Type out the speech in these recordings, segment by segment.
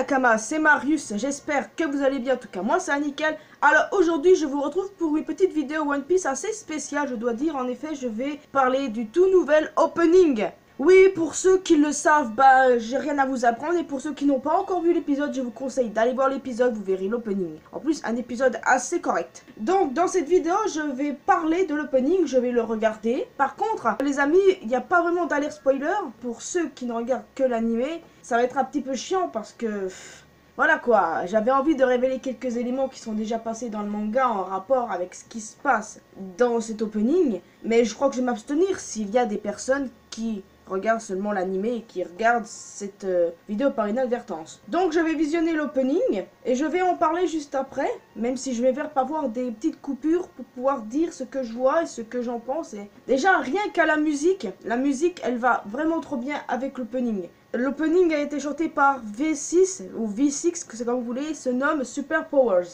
Nakama, c'est Marius, j'espère que vous allez bien, en tout cas moi c'est nickel. Alors aujourd'hui je vous retrouve pour une petite vidéo One Piece assez spéciale, je dois dire. En effet je vais parler du tout nouvel opening. Oui, pour ceux qui le savent, j'ai rien à vous apprendre, et pour ceux qui n'ont pas encore vu l'épisode, je vous conseille d'aller voir l'épisode, vous verrez l'opening. En plus, un épisode assez correct. Donc, dans cette vidéo, je vais parler de l'opening, je vais le regarder. Par contre, les amis, il n'y a pas vraiment d'alerte spoiler. Pour ceux qui ne regardent que l'animé, ça va être un petit peu chiant parce que... Voilà quoi, j'avais envie de révéler quelques éléments qui sont déjà passés dans le manga en rapport avec ce qui se passe dans cet opening. Mais je crois que je vais m'abstenir s'il y a des personnes qui regardent seulement l'animé et qui regardent cette vidéo par inadvertance. Donc je vais visionner l'opening et je vais en parler juste après, même si je vais faire avoir des petites coupures pour pouvoir dire ce que je vois et ce que j'en pense. Et déjà rien qu'à la musique elle va vraiment trop bien avec l'opening. L'opening a été chanté par V6 ou V6, que c'est comme vous voulez, se nomme Super Powers.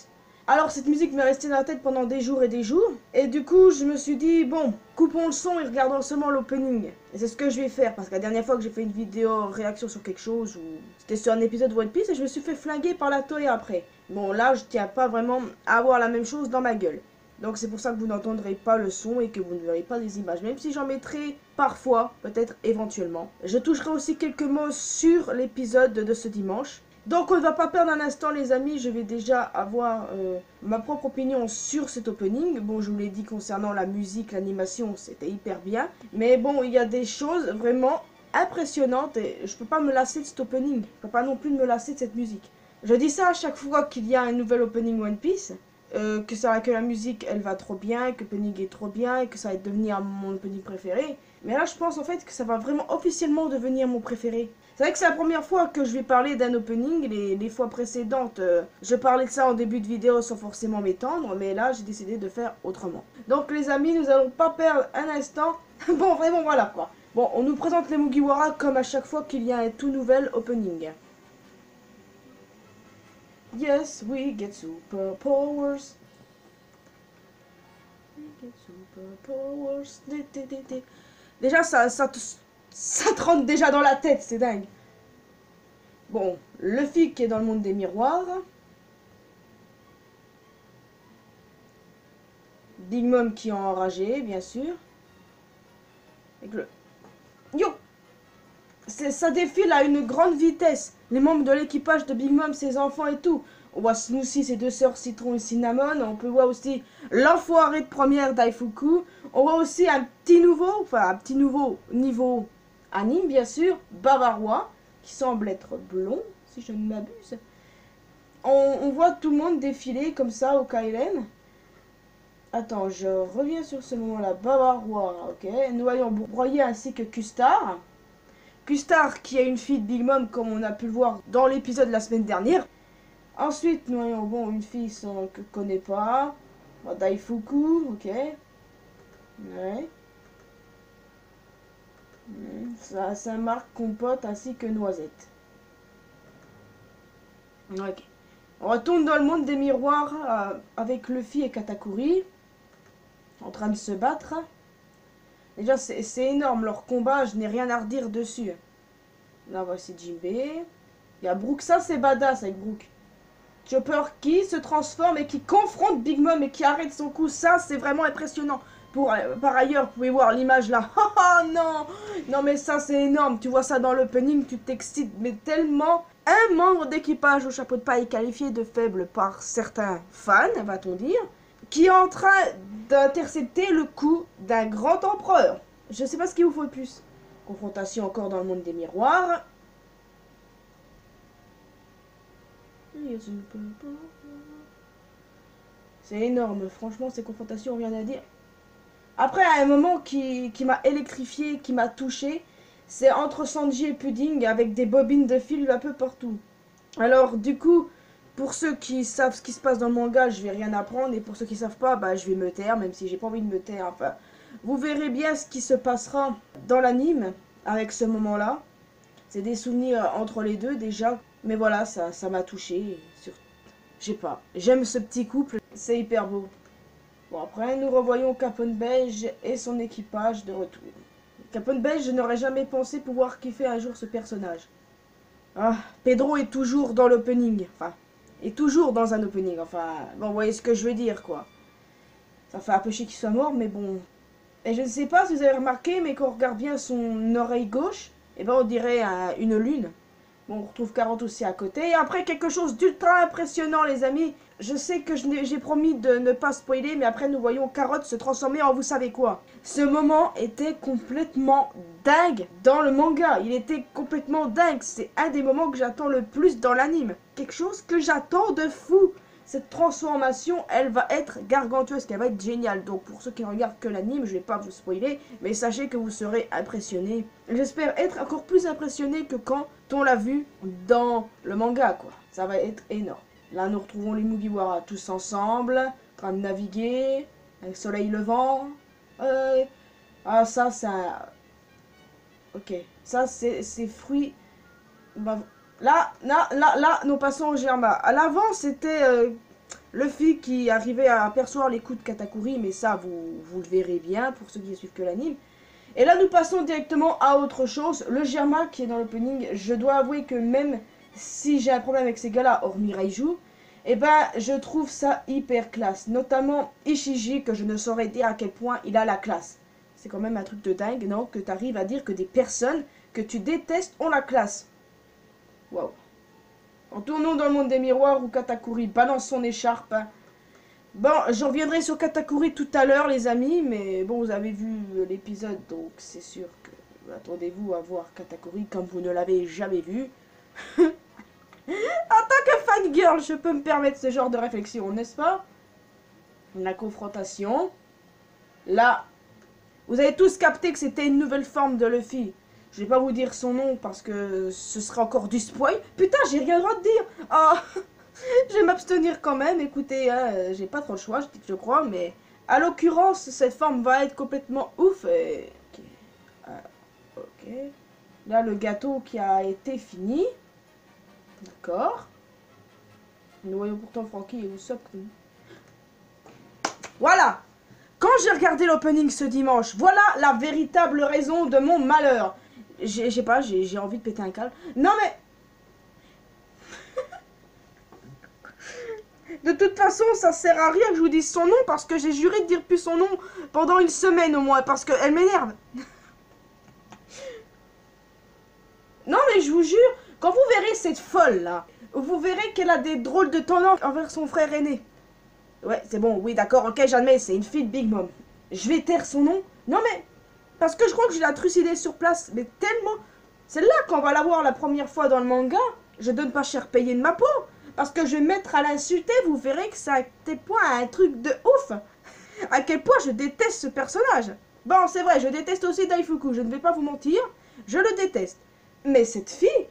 Alors cette musique m'est restée dans la tête pendant des jours, et du coup je me suis dit, bon, coupons le son et regardons seulement l'opening. Et c'est ce que je vais faire, parce que la dernière fois que j'ai fait une vidéo réaction sur quelque chose, ou c'était sur un épisode de One Piece, et je me suis fait flinguer par la Toei après. Bon là je tiens pas vraiment à avoir la même chose dans ma gueule. Donc c'est pour ça que vous n'entendrez pas le son et que vous ne verrez pas les images, même si j'en mettrai parfois, peut-être éventuellement. Je toucherai aussi quelques mots sur l'épisode de ce dimanche. Donc on ne va pas perdre un instant les amis, je vais déjà avoir ma propre opinion sur cet opening. Bon, je vous l'ai dit concernant la musique, l'animation, c'était hyper bien. Mais bon, il y a des choses vraiment impressionnantes et je peux pas me lasser de cet opening. Je peux pas non plus me lasser de cette musique. Je dis ça à chaque fois qu'il y a un nouvel opening One Piece. Que la musique elle va trop bien, que l'opening est trop bien et que ça va devenir mon opening préféré. Mais là je pense en fait que ça va vraiment officiellement devenir mon préféré. C'est vrai que c'est la première fois que je vais parler d'un opening. Les fois précédentes, je parlais de ça en début de vidéo sans forcément m'étendre, mais là j'ai décidé de faire autrement. Donc les amis, nous allons pas perdre un instant. Bon, vraiment voilà quoi. Bon, on nous présente les Mugiwara comme à chaque fois qu'il y a un tout nouvel opening. Yes, we get super powers. We get super powers. Déjà, ça te rentre déjà dans la tête, c'est dingue. Bon, Luffy qui est dans le monde des miroirs. Big Mom qui est enragé, bien sûr. Avec le... Yo! Ça défile à une grande vitesse. Les membres de l'équipage de Big Mom, ses enfants et tout. On voit Smoothie, ses deux sœurs Citron et Cinnamon. On peut voir aussi l'enfoiré de première Daifuku. On voit aussi un petit nouveau niveau anime, bien sûr, bavarois, qui semble être blond, si je ne m'abuse. On voit tout le monde défiler comme ça au Kailen. Attends, je reviens sur ce moment-là. Bavarois, ok. Nous voyons Broyer ainsi que Custard. Custard qui est une fille de Big Mom comme on a pu le voir dans l'épisode de la semaine dernière. Ensuite, nous voyons bon, une fille que je ne connais pas. Daifuku, ok. Ouais. Ça marque compote ainsi que noisette. Ok. On retourne dans le monde des miroirs avec Luffy et Katakuri. En train de se battre. Déjà, c'est énorme leur combat, je n'ai rien à redire dessus. Là, voici Jinbe. Il y a Brook, ça c'est badass avec Brook. Chopper qui se transforme et qui confronte Big Mom et qui arrête son coup, ça c'est vraiment impressionnant. Par ailleurs, vous pouvez voir l'image là. Oh non! Non mais ça c'est énorme, tu vois ça dans l'opening, tu t'excites, mais tellement. Un membre d'équipage au chapeau de paille qualifié de faible par certains fans, va-t-on dire, qui est en train d'intercepter le coup d'un grand empereur. Je sais pas ce qu'il vous faut de plus. Confrontation encore dans le monde des miroirs. C'est énorme, franchement ces confrontations, rien à dire. Après, à un moment qui m'a électrifié, qui m'a touché, c'est entre Sanji et Pudding avec des bobines de fil un peu partout. Alors du coup, pour ceux qui savent ce qui se passe dans le manga, je vais rien apprendre, et pour ceux qui savent pas, je vais me taire, même si j'ai pas envie de me taire. Enfin, vous verrez bien ce qui se passera dans l'anime avec ce moment-là. C'est des souvenirs entre les deux déjà, mais voilà, ça m'a touché. Je sais pas, j'aime ce petit couple, c'est hyper beau. Bon, après, nous revoyons Capone Beige et son équipage de retour. Capone Beige, je n'aurais jamais pensé pouvoir kiffer un jour ce personnage. Ah, Pedro est toujours dans l'opening. Enfin, est toujours dans un opening. Enfin, bon, vous voyez ce que je veux dire, quoi. Ça fait un peu chier qu'il soit mort, mais bon. Et je ne sais pas si vous avez remarqué, mais quand on regarde bien son oreille gauche, eh ben on dirait une lune. Bon, on retrouve Carotte aussi à côté. Et après, quelque chose d'ultra impressionnant, les amis. Je sais que j'ai promis de ne pas spoiler, mais après, nous voyons Carotte se transformer en vous savez quoi. Ce moment était complètement dingue dans le manga. Il était complètement dingue. C'est un des moments que j'attends le plus dans l'anime. Quelque chose que j'attends de fou. Cette transformation, elle va être gargantuesque, elle va être géniale. Donc pour ceux qui regardent que l'anime, je vais pas vous spoiler, mais sachez que vous serez impressionnés. J'espère être encore plus impressionné que quand on l'a vu dans le manga, quoi. Ça va être énorme. Là, nous retrouvons les Mugiwara tous ensemble, en train de naviguer, avec le soleil levant. Ah, ça, ça... Ok, ça, c'est fruits... Bah, là, nous passons au Germa. À l'avant, c'était Luffy qui arrivait à apercevoir les coups de Katakuri, mais ça, vous le verrez bien pour ceux qui suivent que l'anime. Et là, nous passons directement à autre chose. Le Germa qui est dans l'opening, je dois avouer que même si j'ai un problème avec ces gars-là, hormis Raiju, eh ben, je trouve ça hyper classe. Notamment Ishiji, que je ne saurais dire à quel point il a la classe. C'est quand même un truc de dingue, non? Que tu arrives à dire que des personnes que tu détestes ont la classe. Waouh. En tournant dans le monde des miroirs où Katakuri balance son écharpe. Bon, je reviendrai sur Katakuri tout à l'heure, les amis, mais bon, vous avez vu l'épisode, donc c'est sûr que attendez-vous à voir Katakuri comme vous ne l'avez jamais vu. En tant que fangirl, je peux me permettre ce genre de réflexion, n'est-ce pas? La confrontation. Là, vous avez tous capté que c'était une nouvelle forme de Luffy. Je vais pas vous dire son nom parce que ce sera encore du spoil. Putain, j'ai rien le droit de dire. Oh, je vais m'abstenir quand même. Écoutez, hein, j'ai pas trop le choix, je crois. Mais à l'occurrence, cette forme va être complètement ouf. Et... ok. Là, le gâteau qui a été fini. D'accord. Nous voyons pourtant Frankie et Usopp. Voilà. Quand j'ai regardé l'opening ce dimanche, voilà la véritable raison de mon malheur. J'ai pas, j'ai envie de péter un câble. Non mais... De toute façon, ça sert à rien que je vous dise son nom parce que j'ai juré de dire plus son nom pendant une semaine au moins parce qu'elle m'énerve. Non mais je vous jure, quand vous verrez cette folle là, vous verrez qu'elle a des drôles de tendances envers son frère aîné. Ouais, c'est bon, oui d'accord, ok, j'admets, c'est une fille de Big Mom. Je vais taire son nom. Non mais... Parce que je crois que je l'ai trucidée sur place, mais tellement... Celle-là, quand on va la voir la première fois dans le manga, je donne pas cher payé de ma peau. Parce que je vais me mettre à l'insulter, vous verrez que ça a été point un truc de ouf. À quel point je déteste ce personnage. Bon, c'est vrai, je déteste aussi Daifuku, je ne vais pas vous mentir. Je le déteste. Mais cette fille,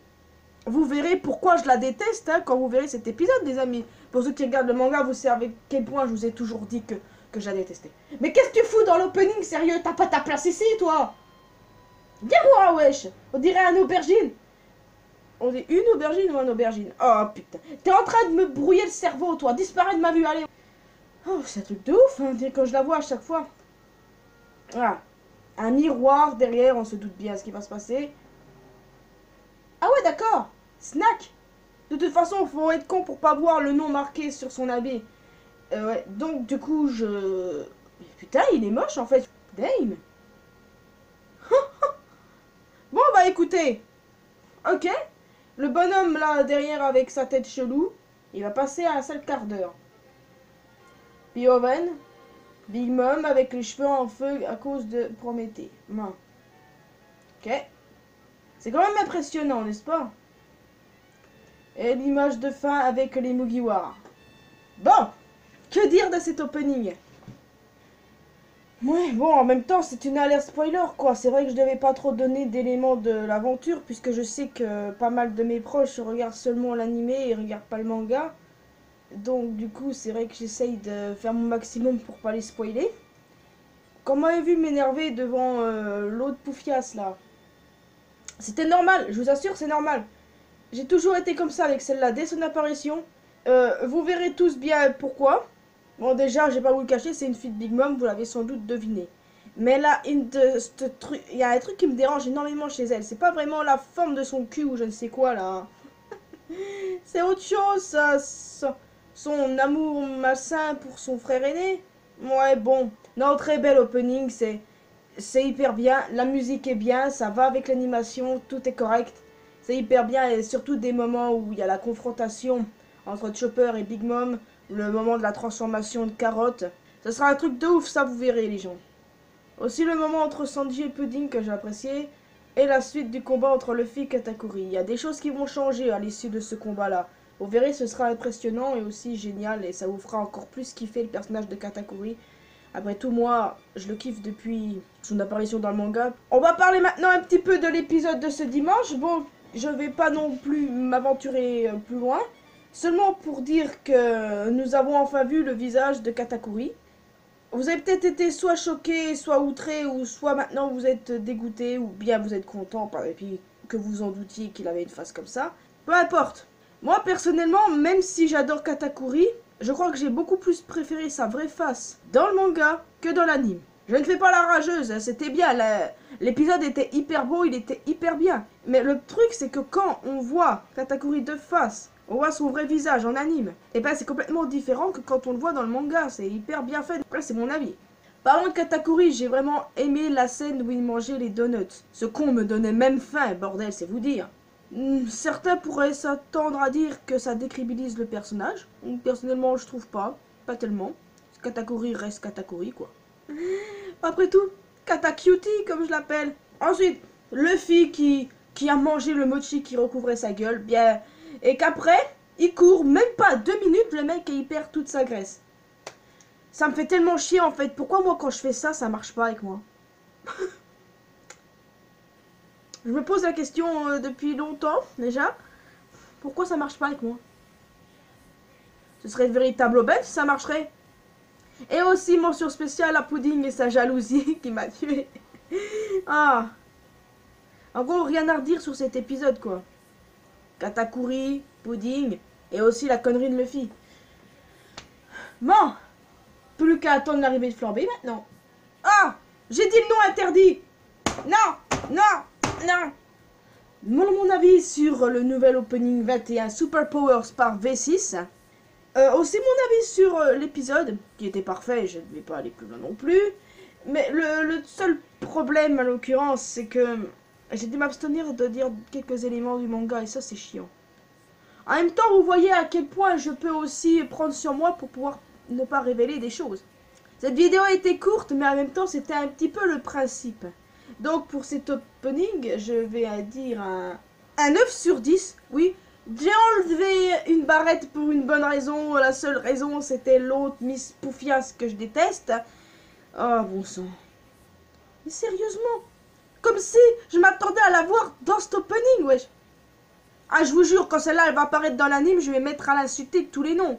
vous verrez pourquoi je la déteste hein, quand vous verrez cet épisode, les amis. Pour ceux qui regardent le manga, vous savez à quel point je vous ai toujours dit que je la détestais. Mais qu'est-ce que tu fous dans l'opening, sérieux? T'as pas ta place ici, toi? Viens voir, wesh. On dirait un aubergine. On dit une aubergine ou un aubergine? Oh, putain. T'es en train de me brouiller le cerveau, toi. Disparais de ma vue, allez. Oh, c'est un truc de ouf, hein, quand je la vois à chaque fois. Voilà. Un miroir derrière, on se doute bien ce qui va se passer. Ah ouais, d'accord. Snack. De toute façon, il faut être con pour pas voir le nom marqué sur son habit. Ouais, donc du coup, Putain, il est moche en fait. Dame. Bon, bah écoutez. Ok. Le bonhomme là, derrière avec sa tête chelou, il va passer à un seul quart d'heure. Puis Owen. Big Mom avec les cheveux en feu à cause de Prométhée. Ok. C'est quand même impressionnant, n'est-ce pas? Et l'image de fin avec les Mugiwara. Bon. Que dire de cet opening? Ouais, bon, en même temps, c'est une alerte spoiler, quoi. C'est vrai que je devais pas trop donner d'éléments de l'aventure, puisque je sais que pas mal de mes proches regardent seulement l'animé et regardent pas le manga. Donc, du coup, c'est vrai que j'essaye de faire mon maximum pour pas les spoiler. Quand vous m'avez vu m'énerver devant l'autre poufias, là, c'était normal, je vous assure, c'est normal. J'ai toujours été comme ça avec celle-là, dès son apparition. Vous verrez tous bien pourquoi. Bon, déjà, je vais pas vous le cacher, c'est une fille de Big Mom, vous l'avez sans doute deviné. Mais là, il y a un truc qui me dérange énormément chez elle. C'est pas vraiment la forme de son cul ou je ne sais quoi, là. C'est autre chose, ça. Son amour malsain pour son frère aîné. Ouais, bon. Non, très bel opening, c'est hyper bien. La musique est bien, ça va avec l'animation, tout est correct. C'est hyper bien et surtout des moments où il y a la confrontation entre Chopper et Big Mom, le moment de la transformation de Carotte. Ce sera un truc de ouf, ça vous verrez les gens. Aussi le moment entre Sanji et Pudding que j'ai apprécié. Et la suite du combat entre Luffy et Katakuri. Il y a des choses qui vont changer à l'issue de ce combat-là. Vous verrez, ce sera impressionnant et aussi génial. Et ça vous fera encore plus kiffer le personnage de Katakuri. Après tout, moi, je le kiffe depuis son apparition dans le manga. On va parler maintenant un petit peu de l'épisode de ce dimanche. Bon, je vais pas non plus m'aventurer plus loin. Seulement pour dire que nous avons enfin vu le visage de Katakuri. Vous avez peut-être été soit choqué, soit outré, ou soit maintenant vous êtes dégoûté, ou bien vous êtes content, et puis que vous en doutiez qu'il avait une face comme ça. Peu importe. Moi, personnellement, même si j'adore Katakuri, je crois que j'ai beaucoup plus préféré sa vraie face dans le manga que dans l'anime. Je ne fais pas la rageuse, c'était bien, l'épisode était hyper beau, il était hyper bien. Mais le truc, c'est que quand on voit Katakuri de face, on voit son vrai visage en anime, et ben c'est complètement différent que quand on le voit dans le manga, c'est hyper bien fait, là c'est mon avis. Parlant de Katakuri, j'ai vraiment aimé la scène où il mangeait les donuts. Ce con me donnait même faim, bordel, c'est vous dire. Certains pourraient s'attendre à dire que ça décrédibilise le personnage. Personnellement, je trouve pas tellement. Katakuri reste Katakuri, quoi. Après tout, Katacutie, comme je l'appelle. Ensuite, Luffy qui a mangé le mochi qui recouvrait sa gueule, bien... Et qu'après, il court même pas 2 minutes, le mec, et il perd toute sa graisse. Ça me fait tellement chier, en fait. Pourquoi, moi, quand je fais ça, ça marche pas avec moi? Je me pose la question depuis longtemps, déjà. Pourquoi ça marche pas avec moi? Ce serait une véritable aubaine si ça marcherait. Et aussi, mention spéciale à Pudding et sa jalousie qui m'a tué. Ah. En gros, rien à redire sur cet épisode, quoi. Katakuri, Pudding, et aussi la connerie de Luffy. Bon, plus qu'à attendre l'arrivée de Flambé maintenant. Ah, j'ai dit le nom interdit. Non, non, non. Mon avis sur le nouvel opening 21 Super Powers par V6. Aussi mon avis sur l'épisode, qui était parfait, je ne vais pas aller plus loin non plus. Mais le seul problème, à l'occurrence, c'est que j'ai dû m'abstenir de dire quelques éléments du manga, et ça, c'est chiant. En même temps, vous voyez à quel point je peux aussi prendre sur moi pour pouvoir ne pas révéler des choses. Cette vidéo a été courte, mais en même temps, c'était un petit peu le principe. Donc, pour cet opening, je vais dire un 9 sur 10, oui. J'ai enlevé une barrette pour une bonne raison. La seule raison, c'était l'autre Miss Poufias que je déteste. Oh, bon sang. Mais sérieusement, comme si je m'attendais à la voir dans cet opening, wesh. Ah, je vous jure, quand celle-là, elle va apparaître dans l'anime, je vais mettre à l'insulter de tous les noms.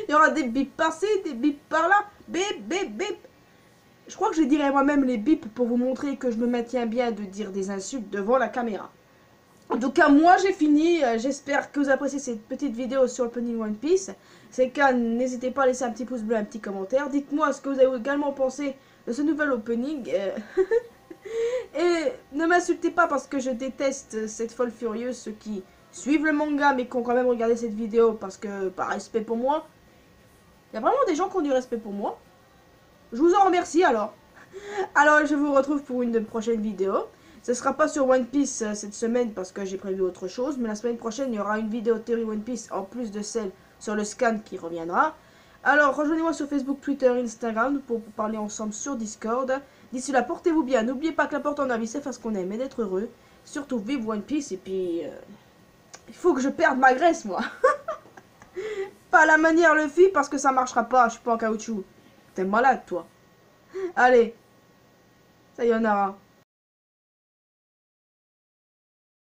Il y aura des bips par-ci, des bips par-là. Bip, bip, bip. Je crois que je dirai moi-même les bips pour vous montrer que je me maintiens bien de dire des insultes devant la caméra. En tout cas, moi j'ai fini. J'espère que vous appréciez cette petite vidéo sur l'opening One Piece. C'est le cas, n'hésitez pas à laisser un petit pouce bleu, un petit commentaire. Dites-moi ce que vous avez également pensé de ce nouvel opening. Et ne m'insultez pas parce que je déteste cette folle furieuse, ceux qui suivent le manga mais qui ont quand même regardé cette vidéo parce que, par respect pour moi. Il y a vraiment des gens qui ont du respect pour moi. Je vous en remercie alors. Alors je vous retrouve pour une prochaine vidéo. Ce sera pas sur One Piece cette semaine parce que j'ai prévu autre chose. Mais la semaine prochaine, il y aura une vidéo théorie One Piece en plus de celle sur le scan qui reviendra. Alors rejoignez-moi sur Facebook, Twitter, Instagram pour parler ensemble sur Discord. D'ici là, portez-vous bien. N'oubliez pas que l'important dans la vie, c'est faire ce qu'on aime et d'être heureux. Surtout, vive One Piece. Et puis, il faut que je perde ma graisse, moi. Pas à la manière Luffy parce que ça marchera pas. Je suis pas en caoutchouc. T'es malade, toi. Allez. Sayonara.